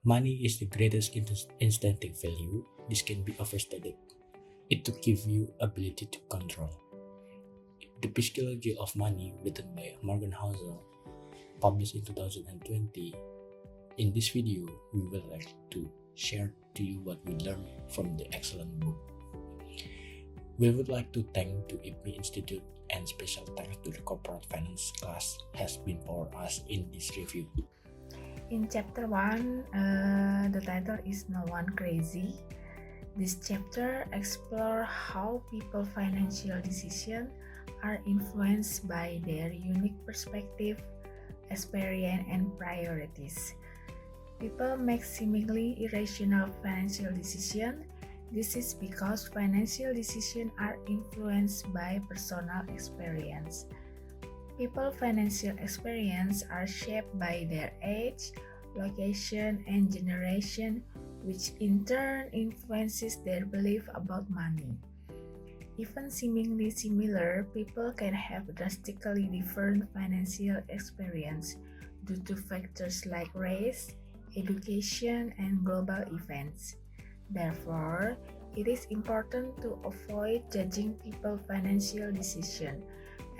Money is the greatest instinctive value. This can be overstated. It to give you ability to control. The Psychology of Money, written by Morgan Housel, published in 2020. In this video, we would like to share to you what we learned from the excellent book. We would like to thank to IPMI Institute and special thanks to the corporate finance class has been for us in this review. In chapter 1, the title is No One Crazy. This chapter explores how people's financial decisions are influenced by their unique perspective, experience, and priorities. People make seemingly irrational financial decisions. This is because financial decisions are influenced by personal experience. People's financial experience are shaped by their age, location, and generation, which in turn influences their belief about money. Even seemingly similar, people can have drastically different financial experience due to factors like race, education, and global events. Therefore, it is important to avoid judging people's financial decisions,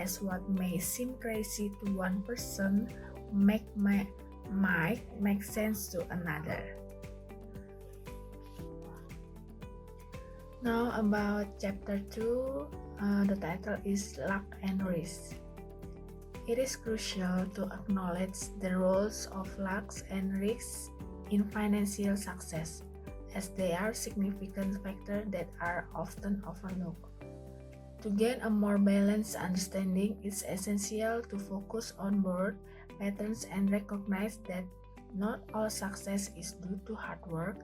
as what may seem crazy to one person might make sense to another. Now about chapter 2, the title is Luck and Risk. It is crucial to acknowledge the roles of luck and risks in financial success, as they are significant factors that are often overlooked. To gain a more balanced understanding, it's essential to focus on both patterns and recognize that not all success is due to hard work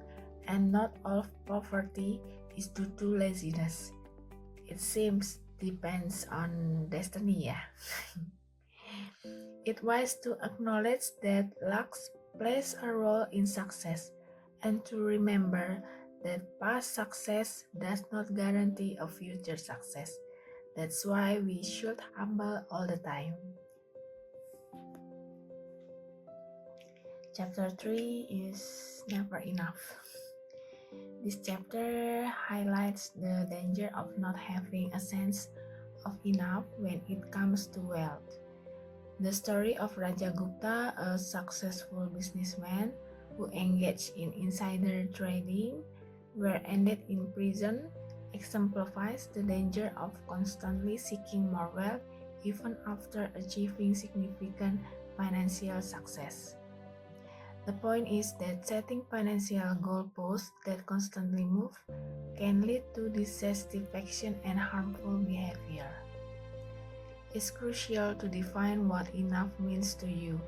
and not all poverty is due to laziness. It seems depends on destiny, yeah. It's wise to acknowledge that luck plays a role in success and to remember that past success does not guarantee a future success. That's why we should humble all the time. Chapter 3 is Never Enough. This chapter highlights the danger of not having a sense of enough when it comes to wealth. The story of Raja Gupta, a successful businessman who engaged in insider trading, where ended in prison, exemplifies the danger of constantly seeking more wealth even after achieving significant financial success. The point is that setting financial goalposts that constantly move can lead to dissatisfaction and harmful behavior. It's crucial to define what enough means to you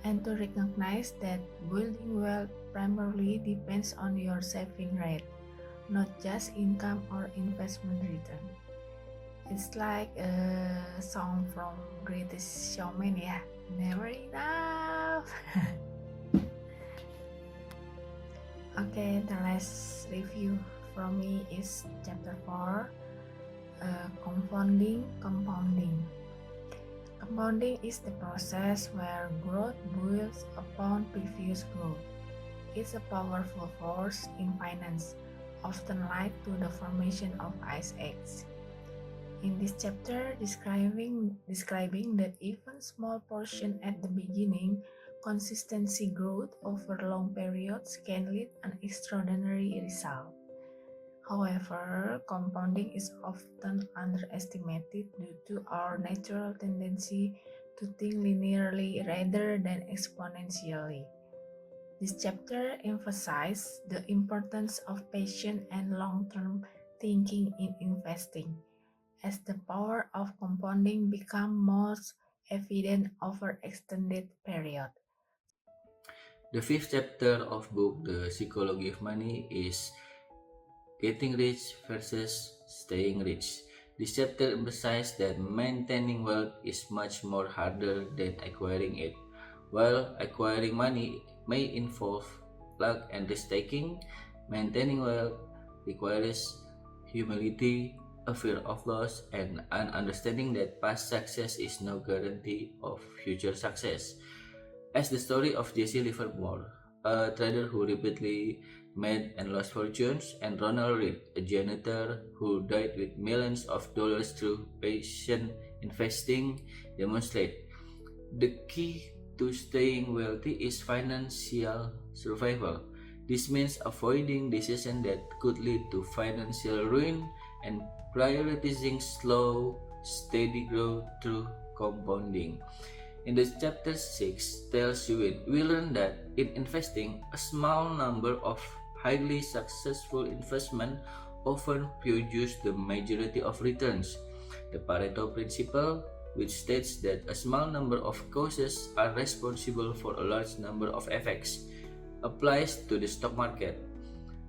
and to recognize that building wealth primarily depends on your saving rate, not just income or investment return. It's like a song from Greatest Showman, yeah. Never enough. Okay, the last review from me is chapter 4, Compounding. Compounding is the process where growth builds upon previous growth. It's a powerful force in finance, often linked to the formation of ice ages. In this chapter, describing that even small portion at the beginning, consistency growth over long periods can lead an extraordinary result. However, compounding is often underestimated due to our natural tendency to think linearly rather than exponentially. This chapter emphasizes the importance of patience and long-term thinking in investing, as the power of compounding becomes most evident over extended period. The fifth chapter of book The Psychology of Money is Getting Rich versus Staying Rich. This chapter emphasizes that maintaining wealth is much more harder than acquiring it. While acquiring money may involve luck and risk-taking, maintaining wealth requires humility, a fear of loss, and an understanding that past success is no guarantee of future success. As the story of Jesse Livermore, a trader who repeatedly made and lost fortunes, and Ronald Reed, a janitor who died with millions of dollars through patient investing, demonstrate the key to staying wealthy is financial survival. This means avoiding decisions that could lead to financial ruin and prioritizing slow, steady growth through compounding. In the chapter 6 tells you it, we learn that in investing, a small number of highly successful investments often produce the majority of returns. The Pareto principle, which states that a small number of causes are responsible for a large number of effects, applies to the stock market.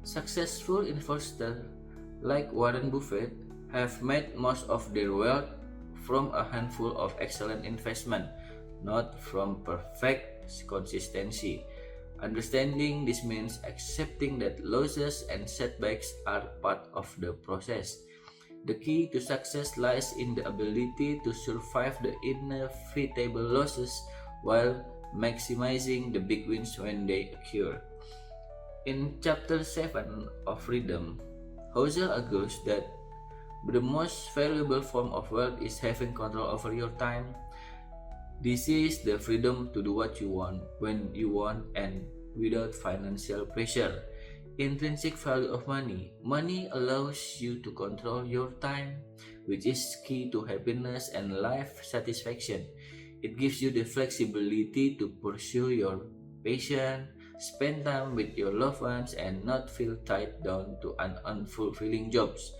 Successful investors like Warren Buffett have made most of their wealth from a handful of excellent investments, not from perfect consistency. Understanding this means accepting that losses and setbacks are part of the process. The key to success lies in the ability to survive the inevitable losses while maximizing the big wins when they occur. In chapter 7 of Freedom, Housel argues that the most valuable form of wealth is having control over your time. This is the freedom to do what you want, when you want, and without financial pressure. Intrinsic value of money. Money allows you to control your time, which is key to happiness and life satisfaction. It gives you the flexibility to pursue your passion, spend time with your loved ones, and not feel tied down to an unfulfilling jobs.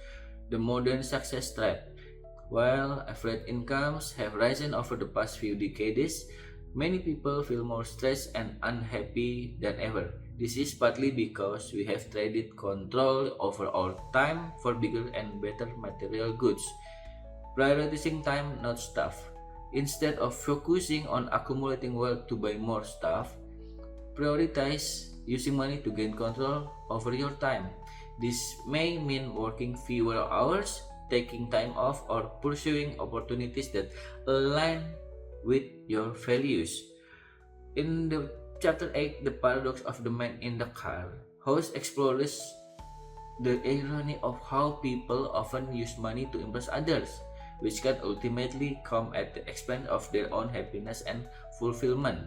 The modern success trap. While average incomes have risen over the past few decades, many people feel more stressed and unhappy than ever. This is partly because we have traded control over our time for bigger and better material goods. Prioritizing time, not stuff. Instead of focusing on accumulating wealth to buy more stuff, prioritize using money to gain control over your time. This may mean working fewer hours, taking time off, or pursuing opportunities that align with your values. In the chapter 8, The Paradox of the Man in the Car, House explores the irony of how people often use money to impress others, which can ultimately come at the expense of their own happiness and fulfillment.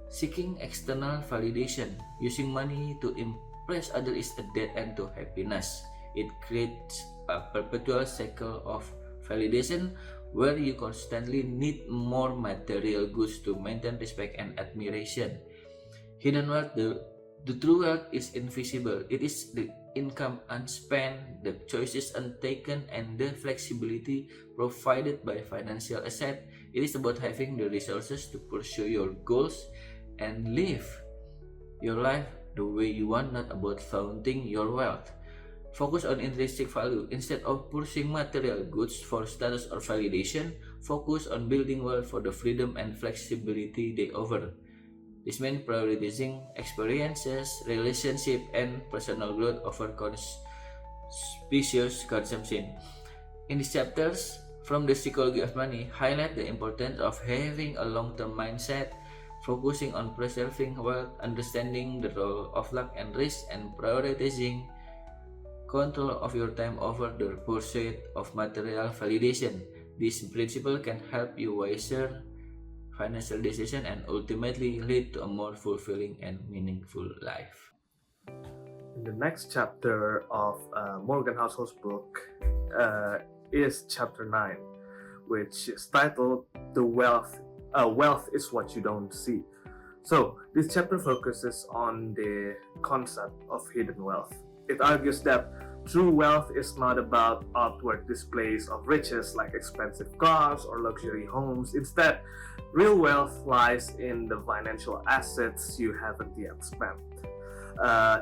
Seeking external validation, using money to impress others is a dead end to happiness. It creates a perpetual cycle of validation where you constantly need more material goods to maintain respect and admiration. Hidden wealth, the true wealth is invisible. It is the income unspent, the choices untaken, and the flexibility provided by financial asset. It is about having the resources to pursue your goals and live your life the way you want, not about flaunting your wealth. Focus on intrinsic value. Instead of pursuing material goods for status or validation, focus on building wealth for the freedom and flexibility they offer. This means prioritizing experiences, relationship, and personal growth over conspicuous consumption. In these chapters, from the psychology of money, highlight the importance of having a long-term mindset, focusing on preserving wealth, understanding the role of luck and risk, and prioritizing control of your time over the pursuit of material validation. This principle can help you wiser financial decisions and ultimately lead to a more fulfilling and meaningful life. In the next chapter of Morgan Housel's book is chapter 9, which is titled "The Wealth is What You Don't See." So this chapter focuses on the concept of hidden wealth. It argues that true wealth is not about outward displays of riches like expensive cars or luxury homes. Instead, real wealth lies in the financial assets you haven't yet spent.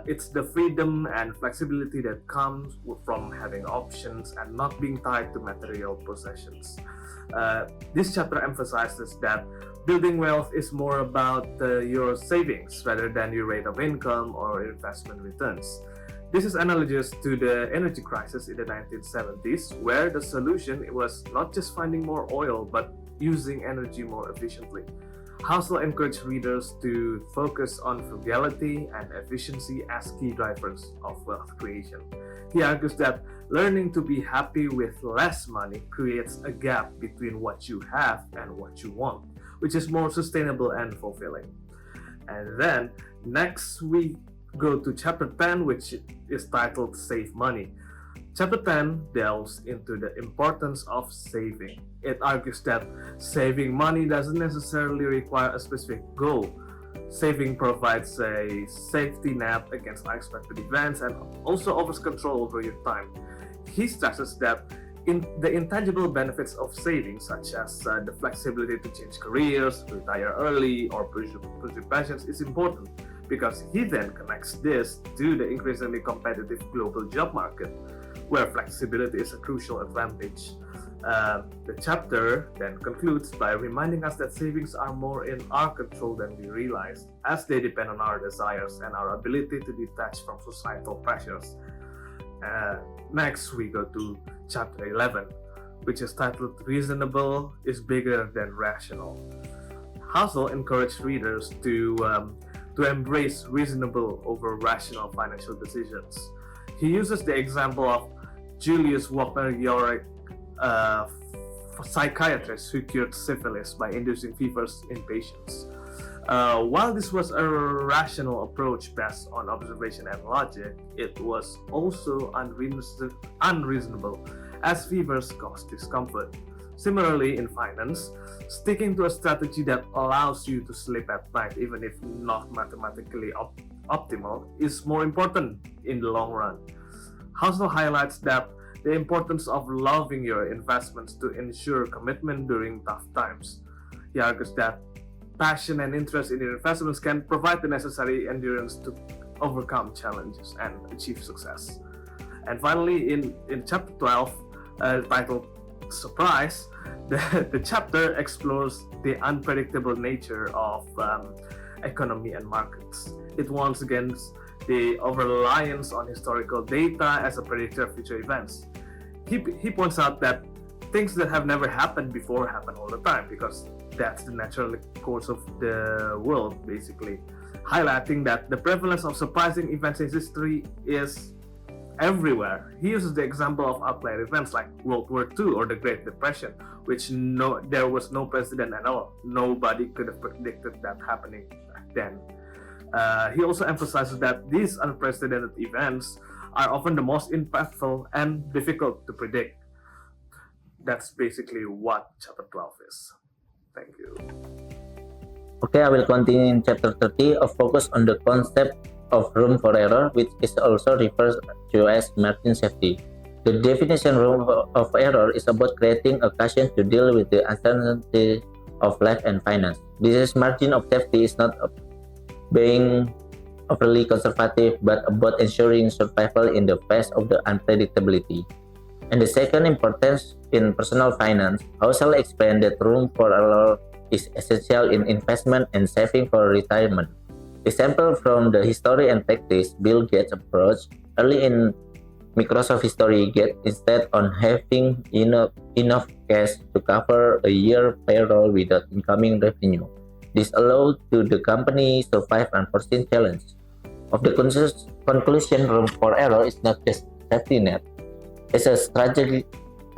It's the freedom and flexibility that comes from having options and not being tied to material possessions. This chapter emphasizes that building wealth is more about your savings rather than your rate of income or investment returns. This is analogous to the energy crisis in the 1970s, where the solution was not just finding more oil, but using energy more efficiently. Housel encouraged readers to focus on frugality and efficiency as key drivers of wealth creation. He argues that learning to be happy with less money creates a gap between what you have and what you want, which is more sustainable and fulfilling. And then next we go to chapter 10, which is titled Save Money. Chapter 10 delves into the importance of saving. It argues that saving money doesn't necessarily require a specific goal. Saving provides a safety net against unexpected events and also offers control over your time. He stresses that the intangible benefits of saving, such as the flexibility to change careers, retire early, or pursue passions, is important because he then connects this to the increasingly competitive global job market, where flexibility is a crucial advantage. The chapter then concludes by reminding us that savings are more in our control than we realize, as they depend on our desires and our ability to detach from societal pressures. Next, we go to chapter 11, which is titled Reasonable is Bigger Than Rational. Housel encouraged readers to embrace reasonable over rational financial decisions. He uses the example of Julius Wagner-Yorick, a psychiatrist who cured syphilis by inducing fevers in patients. While this was a rational approach based on observation and logic, it was also unreasonable, as fevers cause discomfort. Similarly, in finance, sticking to a strategy that allows you to sleep at night, even if not mathematically optimal, is more important in the long run. Housel highlights that the importance of loving your investments to ensure commitment during tough times. He argues that passion and interest in your investments can provide the necessary endurance to overcome challenges and achieve success. And finally, in chapter 12, titled Surprise, the chapter explores the unpredictable nature of economy and markets. It warns against the over-reliance on historical data as a predictor of future events. He points out that things that have never happened before happen all the time because that's the natural course of the world, basically, highlighting that the prevalence of surprising events in history is everywhere. He uses the example of outlier events like World War II or the Great Depression, which there was no precedent at all. Nobody could have predicted that happening back then. He also emphasizes that these unprecedented events are often the most impactful and difficult to predict. That's basically what chapter 12 is. Thank you. Okay, I will continue in chapter 30 of focus on the concept of room for error, which is also referred to as margin safety. The definition room of error is about creating a cushion to deal with the uncertainty of life and finance. This margin of safety is not being overly conservative, but about ensuring survival in the face of the unpredictability. And the second importance in personal finance, Housel explained that room for error is essential in investment and saving for retirement. Example from the history and practice, Bill Gates' approach early in Microsoft history, Gates instead on having enough cash to cover a year payroll without incoming revenue. This allowed to the company survive unforeseen challenge. Of the conclusion, room for error is not just safety net. It's a strategic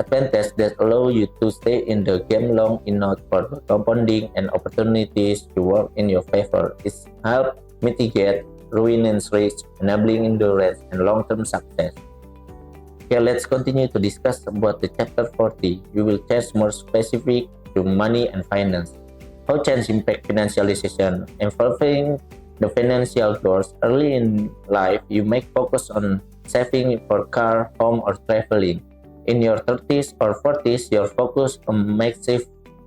advantage that allows you to stay in the game long enough for the compounding and opportunities to work in your favor. It helps mitigate ruinous risk, enabling endurance and long-term success. Okay, let's continue to discuss about the chapter 40. We will change more specific to money and finance. How change impact financial decision involving the financial goals. Early in life, you may focus on saving for car, home, or traveling. In your 30s or 40s, your focus on massive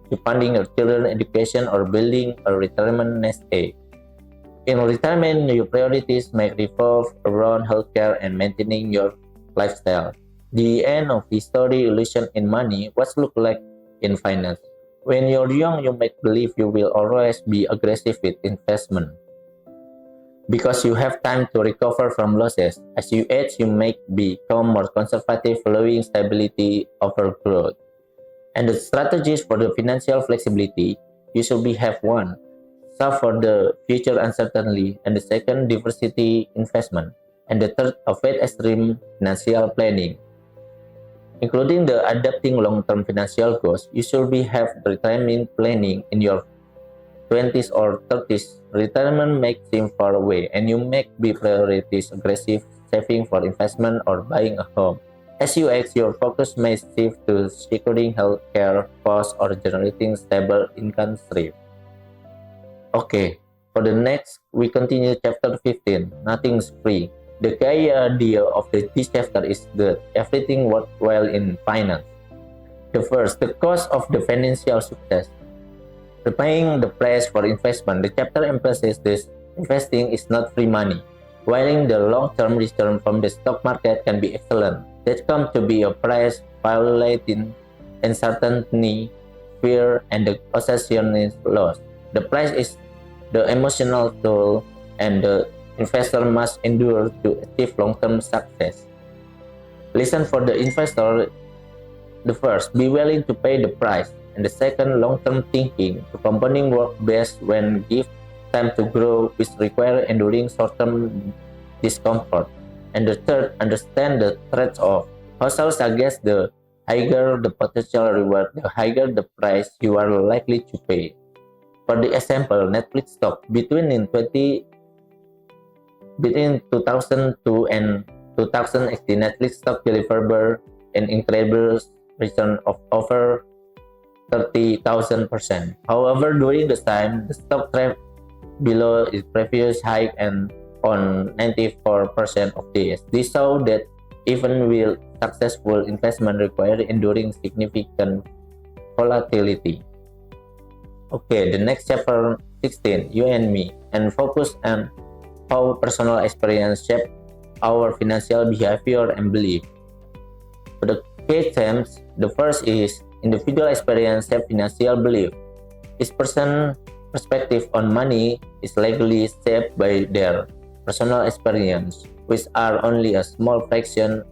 to funding your children's education or building a retirement nest egg. In retirement, your priorities may revolve around healthcare and maintaining your lifestyle. The end of history illusion in money, what's look like in finance. When you're young, you might believe you will always be aggressive with investment because you have time to recover from losses. As you age, you may become more conservative, following stability over growth. And the strategies for the financial flexibility, you should have one. So for the future uncertainty, and the second, diversity investment, and the third, avoid extreme financial planning. Including the adapting long-term financial goals, you should have retirement planning in your 20s or 30s. Retirement may seem far away, and you may be priorities aggressive saving for investment or buying a home. As you age, your focus may shift to securing healthcare costs or generating stable income stream. Okay, for the next, we continue chapter 15, Nothing's Free. The key idea of this chapter is that everything works well in finance. The first, the cost of the financial success. Repaying the price for investment, the chapter emphasizes this investing is not free money. While the long-term return from the stock market can be excellent, that comes to be a price violating uncertainty, fear, and the associated loss. The price is the emotional toll, and the investor must endure to achieve long-term success. Listen for the investor. The first, be willing to pay the price, and the second, long-term thinking. The compounding work best when give time to grow, which require enduring short-term discomfort. And the third, understand the trade-off. Also suggest the higher the potential reward, the higher the price you are likely to pay. For the example, Netflix stock between 2002 and 2018, Netflix stock delivered an incredible return of over 30,000%. However, during the time, the stock trapped below its previous high and on 94% of days. This shows that even with successful investment require enduring significant volatility. Okay, the next chapter 16, You and Me, and focus on how personal experience shape our financial behavior and belief. For the key themes, the first is individual experience shape financial belief. Each person's perspective on money is likely shaped by their personal experience, which are only a small fraction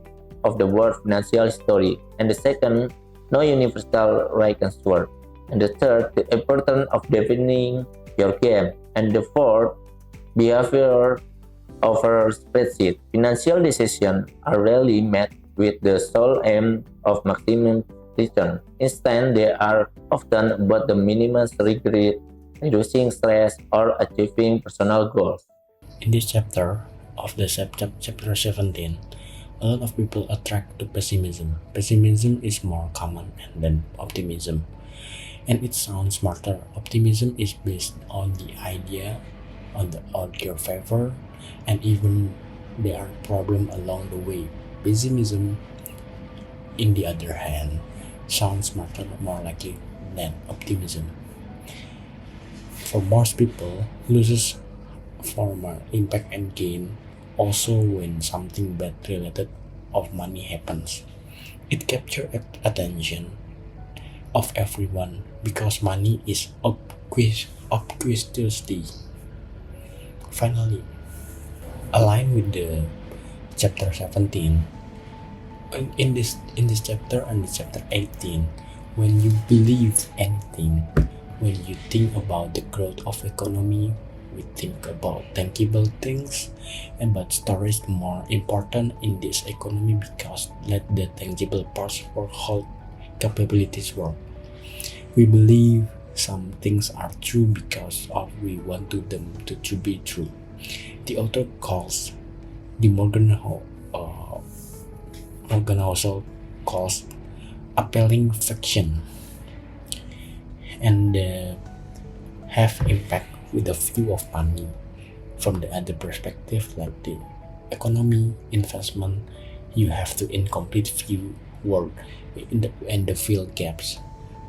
of the world's financial history. And the second, no universal right answer. And the third, the importance of defining your game. And the fourth, behavior over spreadsheet. Financial decisions are rarely made with the sole aim of maximum return. Instead, they are often about the minimum regret, reducing stress, or achieving personal goals. In this chapter of the chapter 17, a lot of people attract to pessimism. Pessimism is more common than optimism, and it sounds smarter. Optimism is based on the idea on your favor, and even there are problems along the way. Pessimism, in the other hand, sounds smarter, more likely than optimism. For most people, losses form impact and gain also when something bad related of money happens. It captures attention of everyone because money is obviously. Finally, aligned with the chapter 17, in this chapter and chapter 18, when you believe anything, when you think about the growth of economy, we think about tangible things, and but storage more important in this economy because let the tangible parts for whole capabilities work. We believe some things are true because of we want them to be true. The author calls the Morgan Housel calls appealing fiction and have impact with a view of money from the other perspective like the economy, investment. You have to incomplete view world and the fill gaps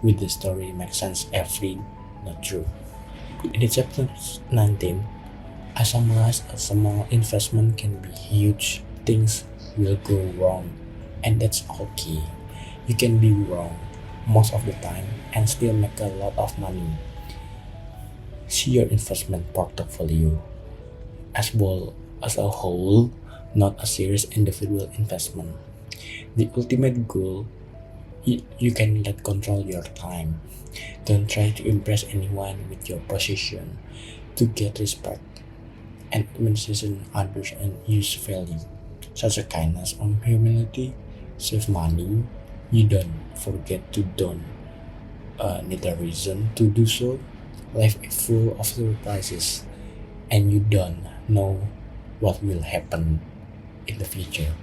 with the story makes sense every not true. In the chapter 19, I summarize a small investment can be huge. Things will go wrong, and that's okay. You can be wrong most of the time and still make a lot of money. See your investment portfolio as well as a whole, not a series individual investment. The ultimate goal You can let control your time. Don't try to impress anyone with your position to get respect and administration others and use value such as kindness and humility. Save money. You don't forget to don't need a reason to do so. Life is full of surprises and you don't know what will happen in the future.